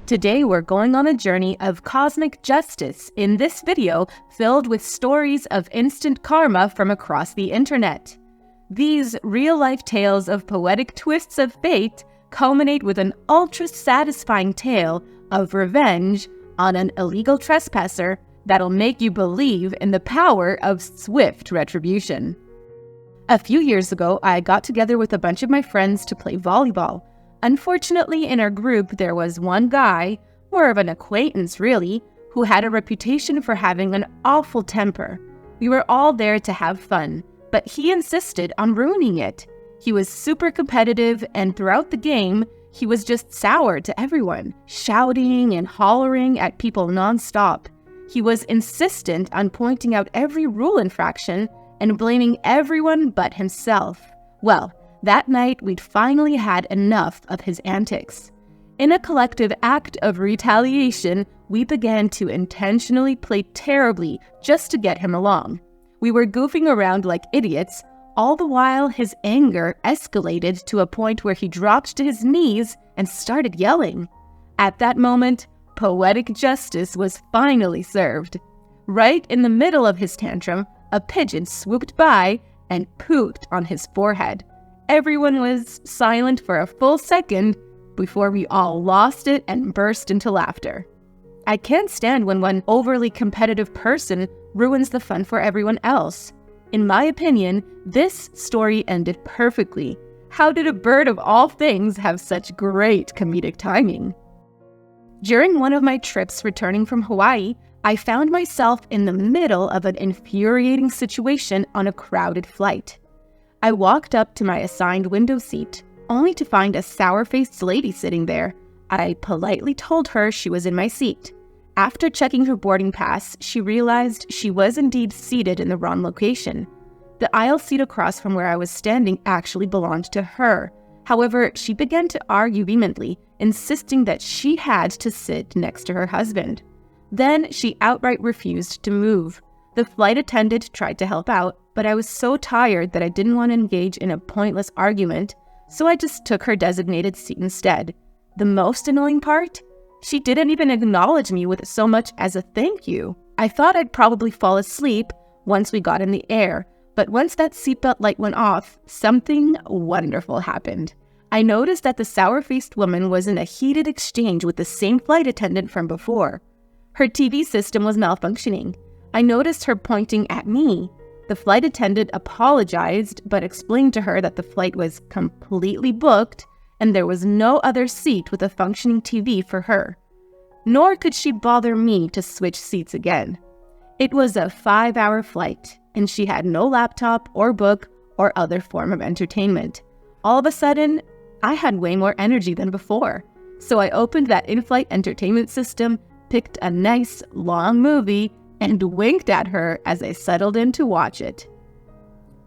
Today we're going on a journey of cosmic justice in this video filled with stories of instant karma from across the internet. These real-life tales of poetic twists of fate culminate with an ultra-satisfying tale of revenge on an illegal trespasser that'll make you believe in the power of swift retribution. A few years ago, I got together with a bunch of my friends to play volleyball. Unfortunately, in our group, there was one guy, more of an acquaintance really, who had a reputation for having an awful temper. We were all there to have fun, but he insisted on ruining it. He was super competitive, and throughout the game, he was just sour to everyone, shouting and hollering at people nonstop. He was insistent on pointing out every rule infraction and blaming everyone but himself. Well, that night, we'd finally had enough of his antics. In a collective act of retaliation, we began to intentionally play terribly just to get him along. We were goofing around like idiots, all the while his anger escalated to a point where he dropped to his knees and started yelling. At that moment, poetic justice was finally served. Right in the middle of his tantrum, a pigeon swooped by and pooped on his forehead. Everyone was silent for a full second before we all lost it and burst into laughter. I can't stand when one overly competitive person ruins the fun for everyone else. In my opinion, this story ended perfectly. How did a bird of all things have such great comedic timing? During one of my trips returning from Hawaii, I found myself in the middle of an infuriating situation on a crowded flight. I walked up to my assigned window seat, only to find a sour-faced lady sitting there. I politely told her she was in my seat. After checking her boarding pass, she realized she was indeed seated in the wrong location. The aisle seat across from where I was standing actually belonged to her. However, she began to argue vehemently, insisting that she had to sit next to her husband. Then she outright refused to move. The flight attendant tried to help out, but I was so tired that I didn't want to engage in a pointless argument, so I just took her designated seat instead. The most annoying part? She didn't even acknowledge me with so much as a thank you. I thought I'd probably fall asleep once we got in the air, but once that seatbelt light went off, something wonderful happened. I noticed that the sour-faced woman was in a heated exchange with the same flight attendant from before. Her TV system was malfunctioning. I noticed her pointing at me. The flight attendant apologized, but explained to her that the flight was completely booked and there was no other seat with a functioning TV for her. Nor could she bother me to switch seats again. It was a 5-hour flight, and she had no laptop or book or other form of entertainment. All of a sudden, I had way more energy than before. So I opened that in-flight entertainment system, picked a nice, long movie, and winked at her as I settled in to watch it.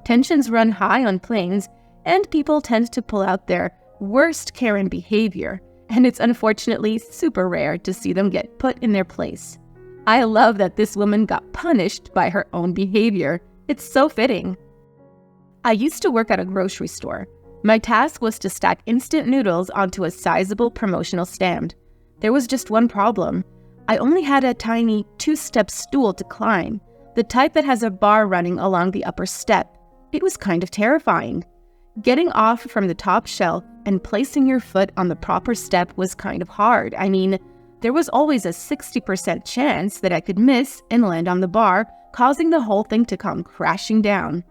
Tensions run high on planes, and people tend to pull out their worst Karen behavior, and it's unfortunately super rare to see them get put in their place. I love that this woman got punished by her own behavior. It's so fitting. I used to work at a grocery store. My task was to stack instant noodles onto a sizable promotional stand. There was just one problem. I only had a tiny 2-step stool to climb, the type that has a bar running along the upper step. It was kind of terrifying. Getting off from the top shelf and placing your foot on the proper step was kind of hard. I mean, there was always a 60% chance that I could miss and land on the bar, causing the whole thing to come crashing down.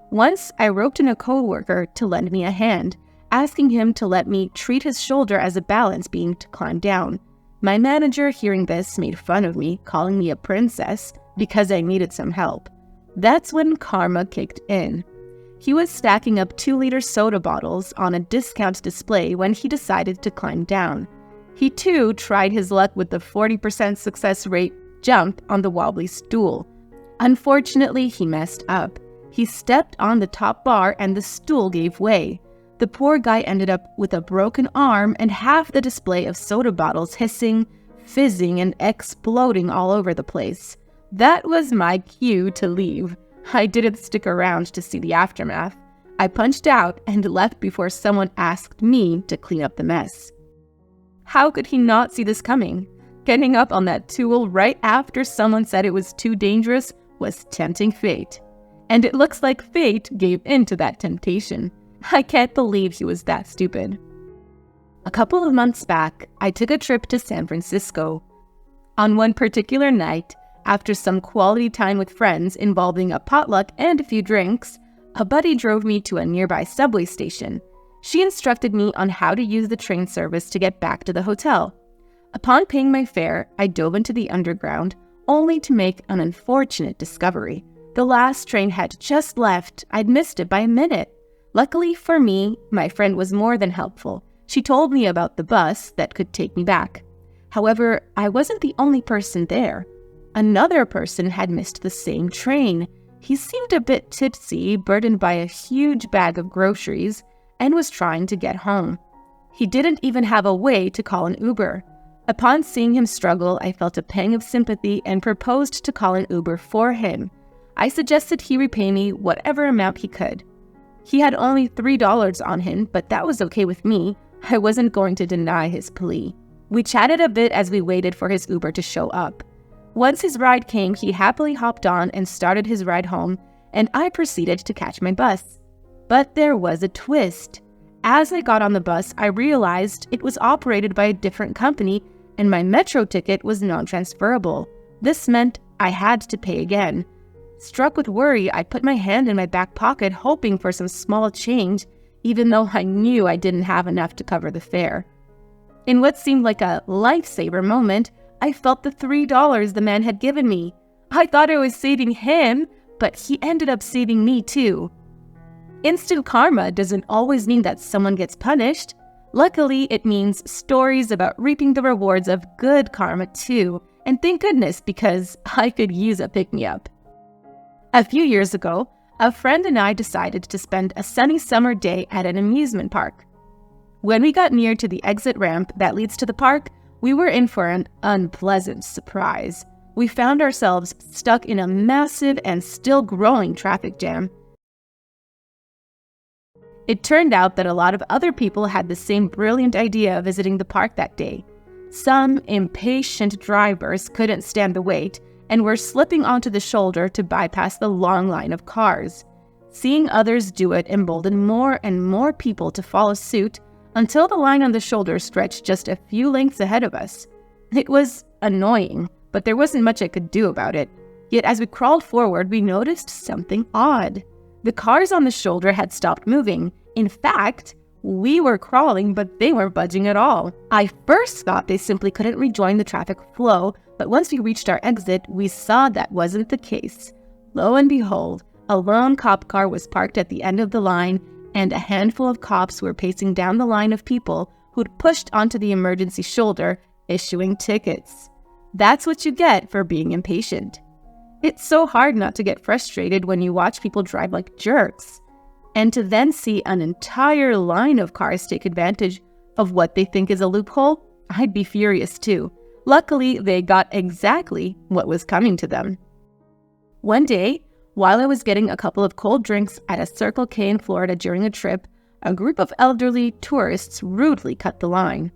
Once, I roped in a coworker to lend me a hand, asking him to let me treat his shoulder as a balance beam to climb down. My manager, hearing this, made fun of me, calling me a princess because I needed some help. That's when karma kicked in. He was stacking up 2-liter soda bottles on a discount display when he decided to climb down. He too tried his luck with the 40% success rate jump on the wobbly stool. Unfortunately, he messed up. He stepped on the top bar and the stool gave way. The poor guy ended up with a broken arm and half the display of soda bottles hissing, fizzing, and exploding all over the place. That was my cue to leave. I didn't stick around to see the aftermath. I punched out and left before someone asked me to clean up the mess. How could he not see this coming? Getting up on that tool right after someone said it was too dangerous was tempting fate. And it looks like fate gave in to that temptation. I can't believe he was that stupid. A couple of months back, I took a trip to San Francisco. On one particular night, after some quality time with friends involving a potluck and a few drinks, a buddy drove me to a nearby subway station. She instructed me on how to use the train service to get back to the hotel. Upon paying my fare, I dove into the underground, only to make an unfortunate discovery. The last train had just left. I'd missed it by a minute. Luckily for me, my friend was more than helpful. She told me about the bus that could take me back. However, I wasn't the only person there. Another person had missed the same train. He seemed a bit tipsy, burdened by a huge bag of groceries, and was trying to get home. He didn't even have a way to call an Uber. Upon seeing him struggle, I felt a pang of sympathy and proposed to call an Uber for him. I suggested he repay me whatever amount he could. He had only $3 on him, but that was okay with me. I wasn't going to deny his plea. We chatted a bit as we waited for his Uber to show up. Once his ride came, he happily hopped on and started his ride home, and I proceeded to catch my bus. But there was a twist. As I got on the bus, I realized it was operated by a different company, and my metro ticket was non-transferable. This meant I had to pay again. Struck with worry, I put my hand in my back pocket, hoping for some small change, even though I knew I didn't have enough to cover the fare. In what seemed like a lifesaver moment, I felt the $3 the man had given me. I thought I was saving him, but he ended up saving me too. Instant karma doesn't always mean that someone gets punished. Luckily, it means stories about reaping the rewards of good karma too, and thank goodness, because I could use a pick-me-up. A few years ago, a friend and I decided to spend a sunny summer day at an amusement park. When we got near to the exit ramp that leads to the park, we were in for an unpleasant surprise. We found ourselves stuck in a massive and still growing traffic jam. It turned out that a lot of other people had the same brilliant idea of visiting the park that day. Some impatient drivers couldn't stand the wait and were slipping onto the shoulder to bypass the long line of cars. Seeing others do it emboldened more and more people to follow suit until the line on the shoulder stretched just a few lengths ahead of us. It was annoying, but there wasn't much I could do about it. Yet as we crawled forward, we noticed something odd. The cars on the shoulder had stopped moving. In fact, we were crawling, but they weren't budging at all. I first thought they simply couldn't rejoin the traffic flow, but once we reached our exit, we saw that wasn't the case. Lo and behold, a lone cop car was parked at the end of the line, and a handful of cops were pacing down the line of people who'd pushed onto the emergency shoulder, issuing tickets. That's what you get for being impatient. It's so hard not to get frustrated when you watch people drive like jerks. And to then see an entire line of cars take advantage of what they think is a loophole, I'd be furious too. Luckily, they got exactly what was coming to them. One day, while I was getting a couple of cold drinks at a Circle K in Florida during a trip, a group of elderly tourists rudely cut the line.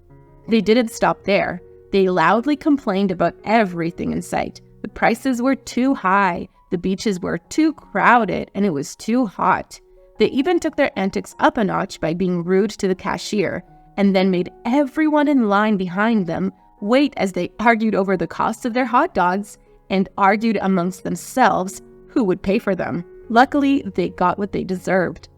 They didn't stop there. They loudly complained about everything in sight. The prices were too high, the beaches were too crowded, and it was too hot. They even took their antics up a notch by being rude to the cashier, and then made everyone in line behind them wait as they argued over the cost of their hot dogs and argued amongst themselves who would pay for them. Luckily, they got what they deserved.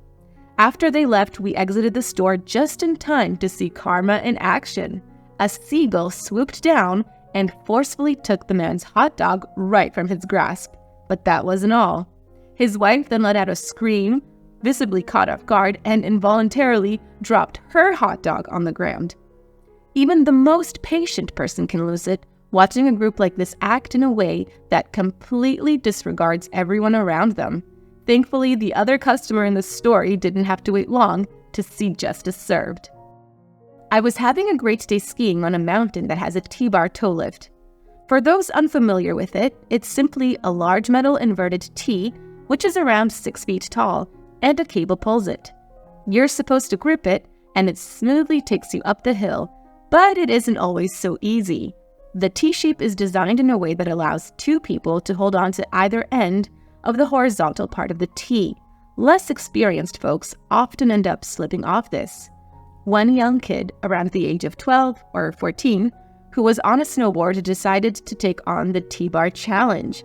After they left, we exited the store just in time to see karma in action. A seagull swooped down and forcefully took the man's hot dog right from his grasp. But that wasn't all. His wife then let out a scream, visibly caught off guard, and involuntarily dropped her hot dog on the ground. Even the most patient person can lose it, watching a group like this act in a way that completely disregards everyone around them. Thankfully, the other customer in the story didn't have to wait long to see justice served. I was having a great day skiing on a mountain that has a T-bar toe lift. For those unfamiliar with it, it's simply a large metal inverted T, which is around 6 feet tall, and a cable pulls it. You're supposed to grip it, and it smoothly takes you up the hill. But it isn't always so easy. The T-shape is designed in a way that allows two people to hold on to either end of the horizontal part of the T. Less experienced folks often end up slipping off this. One young kid, around the age of 12 or 14, who was on a snowboard, decided to take on the T-bar challenge.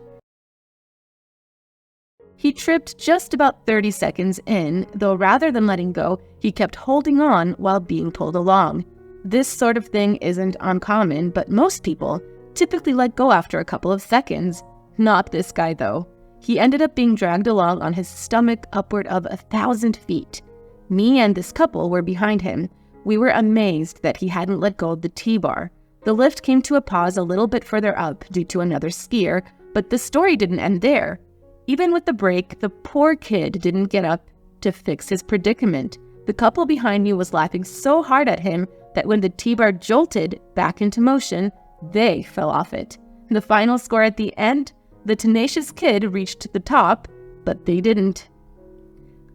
He tripped just about 30 seconds in, though rather than letting go, he kept holding on while being pulled along. This sort of thing isn't uncommon, but most people typically let go after a couple of seconds. Not this guy, though. He ended up being dragged along on his stomach upward of 1,000 feet. Me and this couple were behind him. We were amazed that he hadn't let go of the T-bar. The lift came to a pause a little bit further up due to another skier, but the story didn't end there. Even with the break, the poor kid didn't get up to fix his predicament. The couple behind me was laughing so hard at him that when the T-bar jolted back into motion, they fell off it. The final score at the end, the tenacious kid reached the top, but they didn't.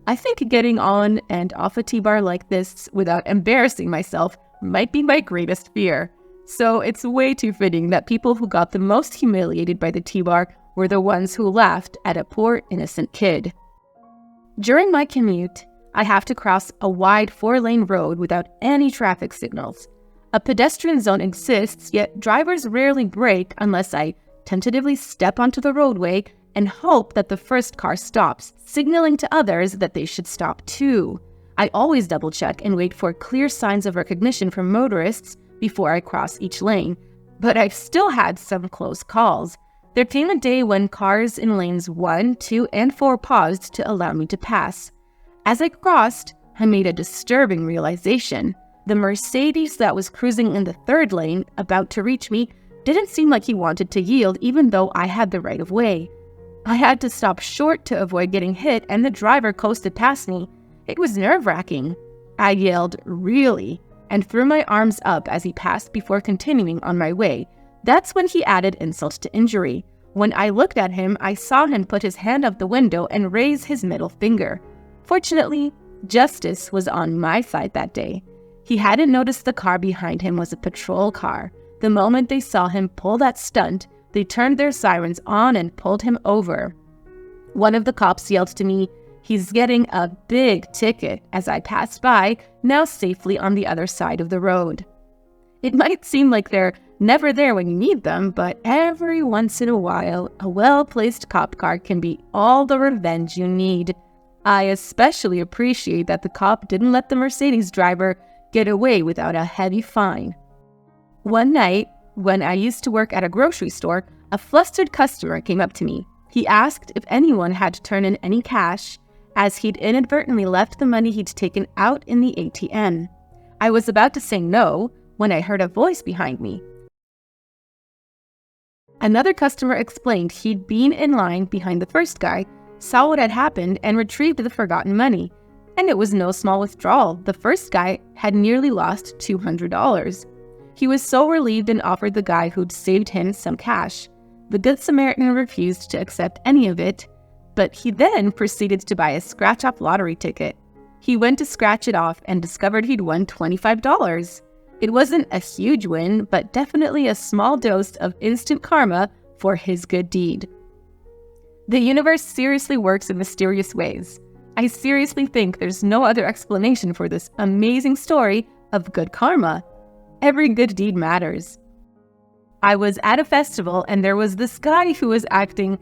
I think getting on and off a T-bar like this without embarrassing myself might be my greatest fear. So it's way too fitting that people who got the most humiliated by the T-bar were the ones who laughed at a poor innocent kid. During my commute, I have to cross a wide 4-lane road without any traffic signals. A pedestrian zone exists, yet drivers rarely brake unless I tentatively step onto the roadway and hope that the first car stops, signaling to others that they should stop too. I always double-check and wait for clear signs of recognition from motorists before I cross each lane, but I've still had some close calls. There came a day when cars in lanes 1, 2, and 4 paused to allow me to pass. As I crossed, I made a disturbing realization. The Mercedes that was cruising in the 3rd lane, about to reach me, didn't seem like he wanted to yield even though I had the right of way. I had to stop short to avoid getting hit, and the driver coasted past me. It was nerve-wracking. I yelled, "Really?" and threw my arms up as he passed before continuing on my way. That's when he added insult to injury. When I looked at him, I saw him put his hand up the window and raise his middle finger. Fortunately, justice was on my side that day. He hadn't noticed the car behind him was a patrol car. The moment they saw him pull that stunt, they turned their sirens on and pulled him over. One of the cops yelled to me, "He's getting a big ticket," as I passed by, now safely on the other side of the road. It might seem like they're never there when you need them, but every once in a while, a well-placed cop car can be all the revenge you need. I especially appreciate that the cop didn't let the Mercedes driver get away without a heavy fine. One night, when I used to work at a grocery store, a flustered customer came up to me. He asked if anyone had to turn in any cash, as he'd inadvertently left the money he'd taken out in the ATM. I was about to say no when I heard a voice behind me. Another customer explained he'd been in line behind the first guy, saw what had happened, and retrieved the forgotten money. And it was no small withdrawal. The first guy had nearly lost $200. He was so relieved and offered the guy who'd saved him some cash. The Good Samaritan refused to accept any of it, but he then proceeded to buy a scratch-off lottery ticket. He went to scratch it off and discovered he'd won $25. It wasn't a huge win, but definitely a small dose of instant karma for his good deed. The universe seriously works in mysterious ways. I seriously think there's no other explanation for this amazing story of good karma. Every good deed matters. I was at a festival and there was this guy who was acting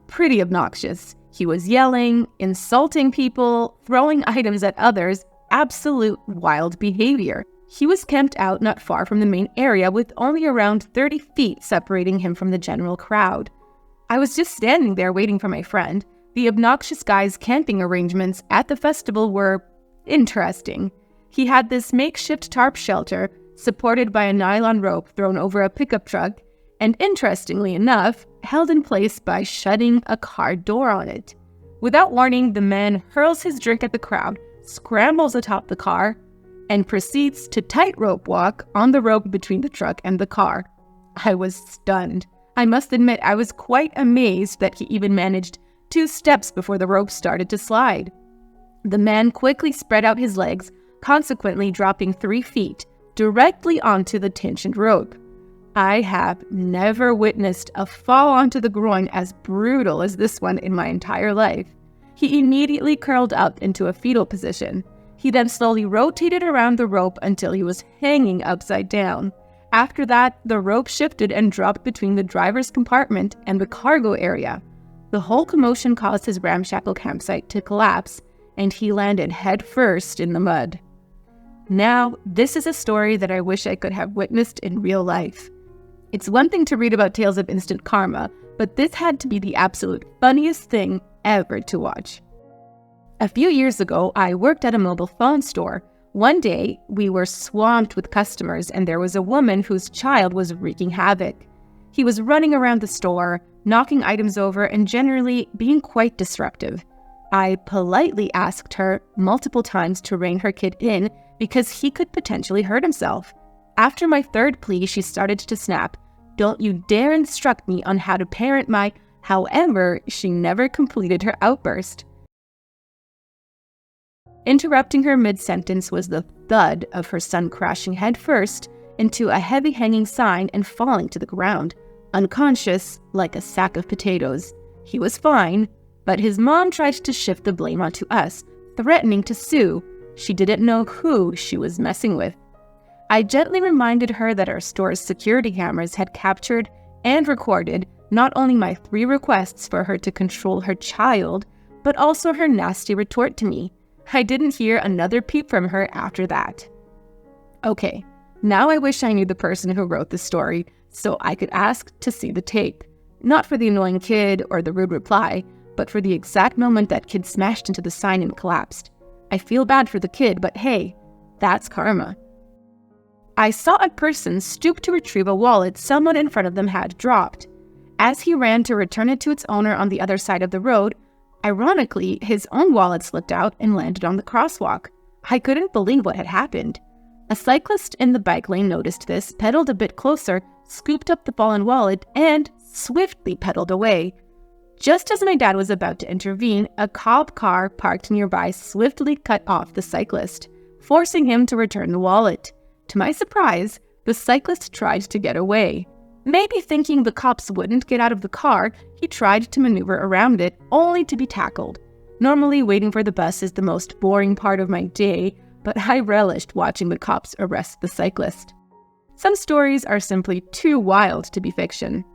pretty obnoxious. He was yelling, insulting people, throwing items at others, absolute wild behavior. He was camped out not far from the main area with only around 30 feet separating him from the general crowd. I was just standing there waiting for my friend. The obnoxious guy's camping arrangements at the festival were interesting. He had this makeshift tarp shelter supported by a nylon rope thrown over a pickup truck, and interestingly enough, held in place by shutting a car door on it. Without warning, the man hurls his drink at the crowd, scrambles atop the car, and proceeds to tightrope walk on the rope between the truck and the car. I was stunned. I must admit I was quite amazed that he even managed 2 steps before the rope started to slide. The man quickly spread out his legs, consequently dropping 3 feet, directly onto the tensioned rope. I have never witnessed a fall onto the groin as brutal as this one in my entire life. He immediately curled up into a fetal position. He then slowly rotated around the rope until he was hanging upside down. After that, the rope shifted and dropped between the driver's compartment and the cargo area. The whole commotion caused his ramshackle campsite to collapse, and he landed head first in the mud. Now, this is a story that I wish I could have witnessed in real life. It's one thing to read about tales of instant karma, but this had to be the absolute funniest thing ever to watch. A few years ago, I worked at a mobile phone store. One day, we were swamped with customers, and there was a woman whose child was wreaking havoc. He was running around the store, knocking items over, and generally being quite disruptive. I politely asked her multiple times to rein her kid in because he could potentially hurt himself. After my third plea, she started to snap. "Don't you dare instruct me on how to parent my—" However, she never completed her outburst. Interrupting her mid-sentence was the thud of her son crashing headfirst into a heavy hanging sign and falling to the ground, unconscious like a sack of potatoes. He was fine, but his mom tried to shift the blame onto us, threatening to sue. She didn't know who she was messing with. I gently reminded her that our store's security cameras had captured and recorded not only my 3 requests for her to control her child, but also her nasty retort to me. I didn't hear another peep from her after that. Okay, now I wish I knew the person who wrote the story so I could ask to see the tape. Not for the annoying kid or the rude reply, but for the exact moment that kid smashed into the sign and collapsed. I feel bad for the kid, but hey, that's karma. I saw a person stoop to retrieve a wallet someone in front of them had dropped. As he ran to return it to its owner on the other side of the road, ironically, his own wallet slipped out and landed on the crosswalk. I couldn't believe what had happened. A cyclist in the bike lane noticed this, pedaled a bit closer, scooped up the fallen wallet, and swiftly pedaled away. Just as my dad was about to intervene, a cop car parked nearby swiftly cut off the cyclist, forcing him to return the wallet. To my surprise, the cyclist tried to get away. Maybe thinking the cops wouldn't get out of the car, he tried to maneuver around it, only to be tackled. Normally, waiting for the bus is the most boring part of my day, but I relished watching the cops arrest the cyclist. Some stories are simply too wild to be fiction.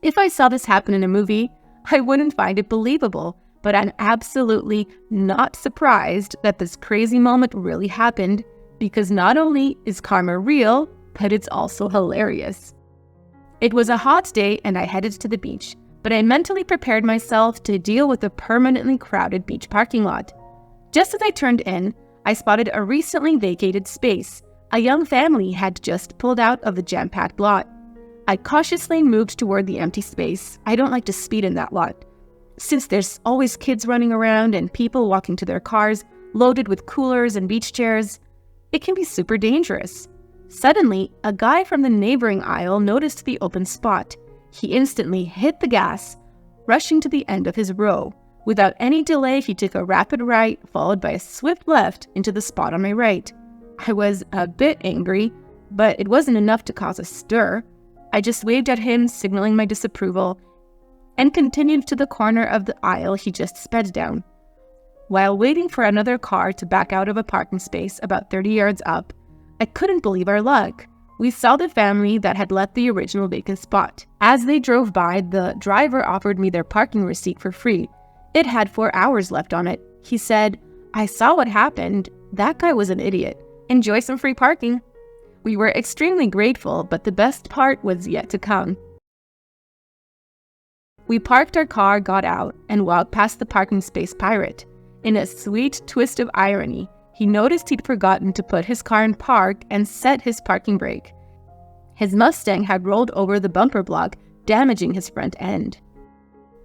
If I saw this happen in a movie, I wouldn't find it believable, but I'm absolutely not surprised that this crazy moment really happened, because not only is karma real, but it's also hilarious. It was a hot day and I headed to the beach, but I mentally prepared myself to deal with a permanently crowded beach parking lot. Just as I turned in, I spotted a recently vacated space. A young family had just pulled out of the jam-packed lot. I cautiously moved toward the empty space. I don't like to speed in that lot, since there's always kids running around and people walking to their cars loaded with coolers and beach chairs. It can be super dangerous. Suddenly, a guy from the neighboring aisle noticed the open spot. He instantly hit the gas, rushing to the end of his row. Without any delay, he took a rapid right, followed by a swift left into the spot on my right. I was a bit angry, but it wasn't enough to cause a stir. I just waved at him, signaling my disapproval, and continued to the corner of the aisle he just sped down. While waiting for another car to back out of a parking space about 30 yards up, I couldn't believe our luck. We saw the family that had left the original vacant spot. As they drove by, the driver offered me their parking receipt for free. It had 4 hours left on it. He said, "I saw what happened. That guy was an idiot. Enjoy some free parking." We were extremely grateful, but the best part was yet to come. We parked our car, got out, and walked past the parking space pirate. In a sweet twist of irony, he noticed he'd forgotten to put his car in park and set his parking brake. His Mustang had rolled over the bumper block, damaging his front end.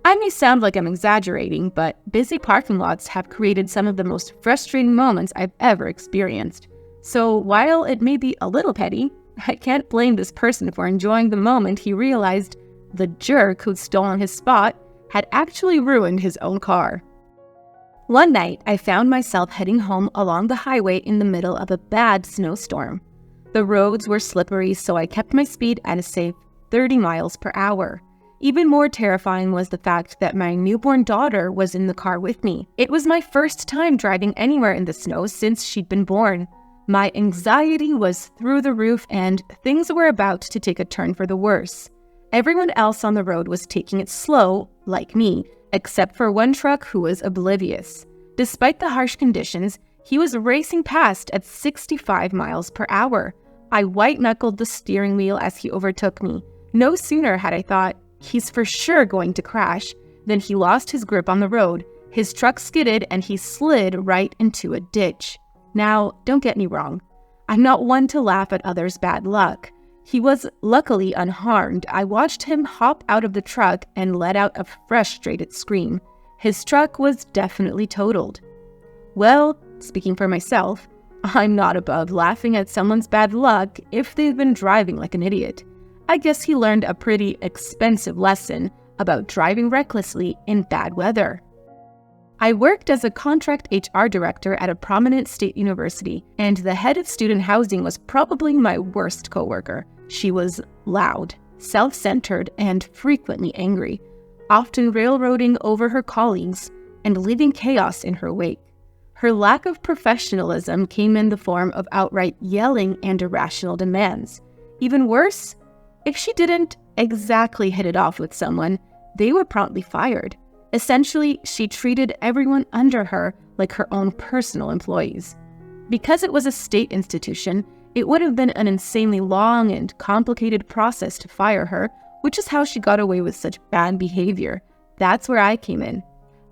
I may sound like I'm exaggerating, but busy parking lots have created some of the most frustrating moments I've ever experienced. So while it may be a little petty, I can't blame this person for enjoying the moment he realized the jerk who'd stolen his spot had actually ruined his own car. One night, I found myself heading home along the highway in the middle of a bad snowstorm. The roads were slippery, so I kept my speed at a safe 30 miles per hour. Even more terrifying was the fact that my newborn daughter was in the car with me. It was my first time driving anywhere in the snow since she'd been born. My anxiety was through the roof, and things were about to take a turn for the worse. Everyone else on the road was taking it slow, like me, except for one truck who was oblivious. Despite the harsh conditions, he was racing past at 65 miles per hour. I white-knuckled the steering wheel as he overtook me. No sooner had I thought, he's for sure going to crash, than he lost his grip on the road. His truck skidded and he slid right into a ditch. Now, don't get me wrong. I'm not one to laugh at others' bad luck. He was luckily unharmed. I watched him hop out of the truck and let out a frustrated scream. His truck was definitely totaled. Well, speaking for myself, I'm not above laughing at someone's bad luck if they've been driving like an idiot. I guess he learned a pretty expensive lesson about driving recklessly in bad weather. I worked as a contract HR director at a prominent state university, and the head of student housing was probably my worst coworker. She was loud, self-centered, and frequently angry, often railroading over her colleagues and leaving chaos in her wake. Her lack of professionalism came in the form of outright yelling and irrational demands. Even worse, if she didn't exactly hit it off with someone, they were promptly fired. Essentially, she treated everyone under her like her own personal employees. Because it was a state institution, it would have been an insanely long and complicated process to fire her, which is how she got away with such bad behavior. That's where I came in.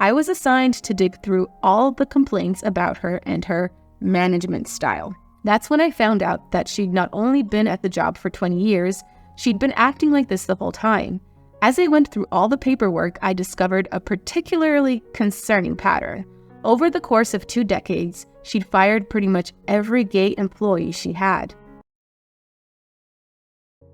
I was assigned to dig through all the complaints about her and her management style. That's when I found out that she'd not only been at the job for 20 years, she'd been acting like this the whole time. As I went through all the paperwork, I discovered a particularly concerning pattern. Over the course of 2 decades, she'd fired pretty much every gay employee she had.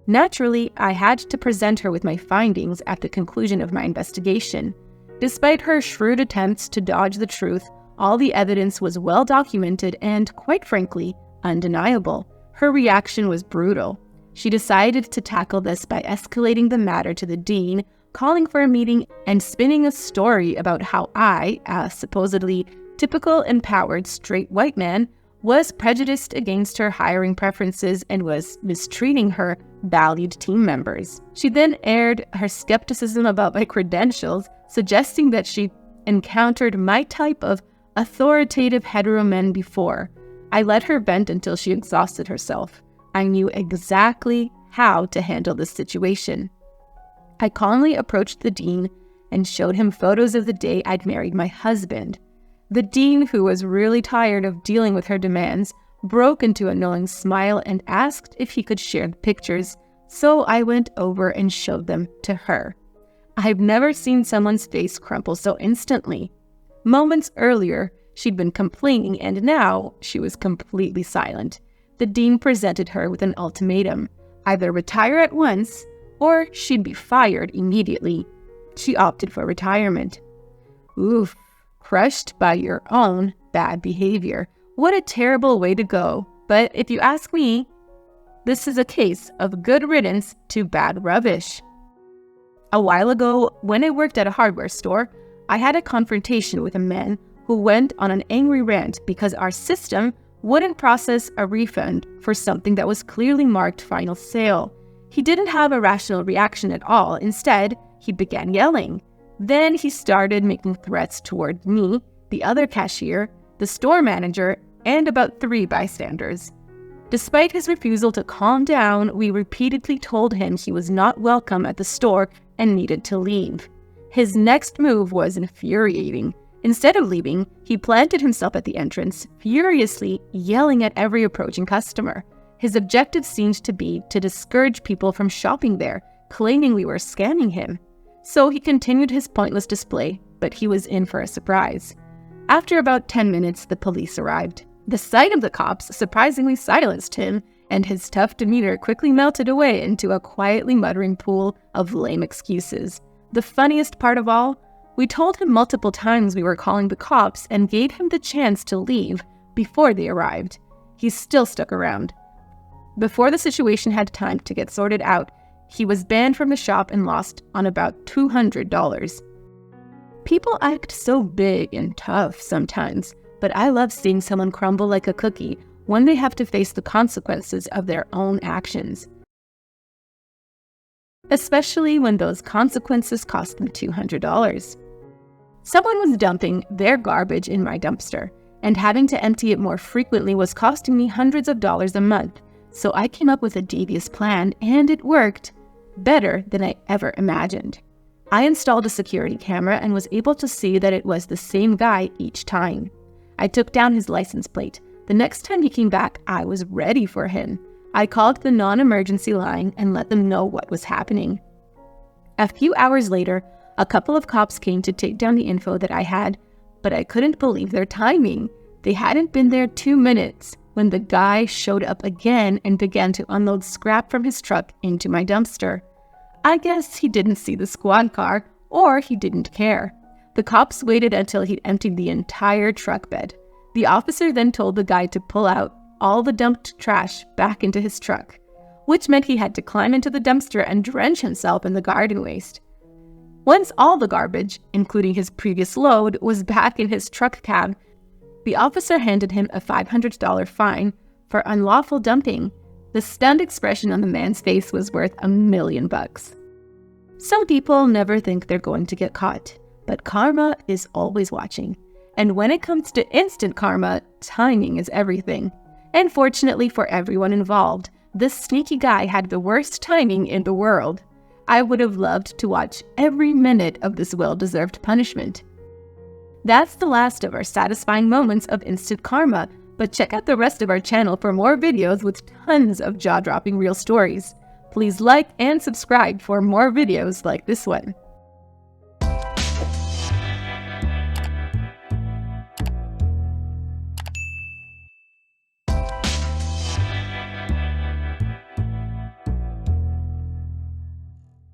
Naturally, I had to present her with my findings at the conclusion of my investigation. Despite her shrewd attempts to dodge the truth, all the evidence was well documented and, quite frankly, undeniable. Her reaction was brutal. She decided to tackle this by escalating the matter to the dean, calling for a meeting, and spinning a story about how I, a supposedly typical empowered straight white man, was prejudiced against her hiring preferences and was mistreating her valued team members. She then aired her skepticism about my credentials, suggesting that she encountered my type of authoritative hetero men before. I let her vent until she exhausted herself. I knew exactly how to handle this situation. I calmly approached the dean and showed him photos of the day I'd married my husband. The dean, who was really tired of dealing with her demands, broke into a knowing smile and asked if he could share the pictures, so I went over and showed them to her. I've never seen someone's face crumple so instantly. Moments earlier, she'd been complaining, and now she was completely silent. The dean presented her with an ultimatum: either retire at once, or she'd be fired immediately. She opted for retirement. Oof, crushed by your own bad behavior. What a terrible way to go. But if you ask me, this is a case of good riddance to bad rubbish. A while ago, when I worked at a hardware store, I had a confrontation with a man who went on an angry rant because our system wouldn't process a refund for something that was clearly marked final sale. He didn't have a rational reaction at all. Instead, he began yelling. Then he started making threats toward me, the other cashier, the store manager, and about 3 bystanders. Despite his refusal to calm down, we repeatedly told him he was not welcome at the store and needed to leave. His next move was infuriating. Instead of leaving, he planted himself at the entrance, furiously yelling at every approaching customer. His objective seemed to be to discourage people from shopping there, claiming we were scamming him. So he continued his pointless display, but he was in for a surprise. After about 10 minutes, the police arrived. The sight of the cops surprisingly silenced him, and his tough demeanor quickly melted away into a quietly muttering pool of lame excuses. The funniest part of all, we told him multiple times we were calling the cops and gave him the chance to leave before they arrived. He still stuck around. Before the situation had time to get sorted out, he was banned from the shop and lost on about $200. People act so big and tough sometimes, but I love seeing someone crumble like a cookie when they have to face the consequences of their own actions. Especially when those consequences cost them $200. Someone was dumping their garbage in my dumpster, and having to empty it more frequently was costing me hundreds of dollars a month, so I came up with a devious plan, and it worked better than I ever imagined. I installed a security camera and was able to see that it was the same guy each time. I took down his license plate. The next time he came back, I was ready for him. I called the non-emergency line and let them know what was happening. A few hours later, a couple of cops came to take down the info that I had, but I couldn't believe their timing. They hadn't been there 2 minutes when the guy showed up again and began to unload scrap from his truck into my dumpster. I guess he didn't see the squad car, or he didn't care. The cops waited until he'd emptied the entire truck bed. The officer then told the guy to pull out all the dumped trash back into his truck, which meant he had to climb into the dumpster and drench himself in the garden waste. Once all the garbage, including his previous load, was back in his truck cab, the officer handed him a $500 fine for unlawful dumping. The stunned expression on the man's face was worth $1 million. Some people never think they're going to get caught, but karma is always watching. And when it comes to instant karma, timing is everything. And fortunately for everyone involved, this sneaky guy had the worst timing in the world. I would have loved to watch every minute of this well-deserved punishment. That's the last of our satisfying moments of instant karma, but check out the rest of our channel for more videos with tons of jaw-dropping real stories. Please like and subscribe for more videos like this one.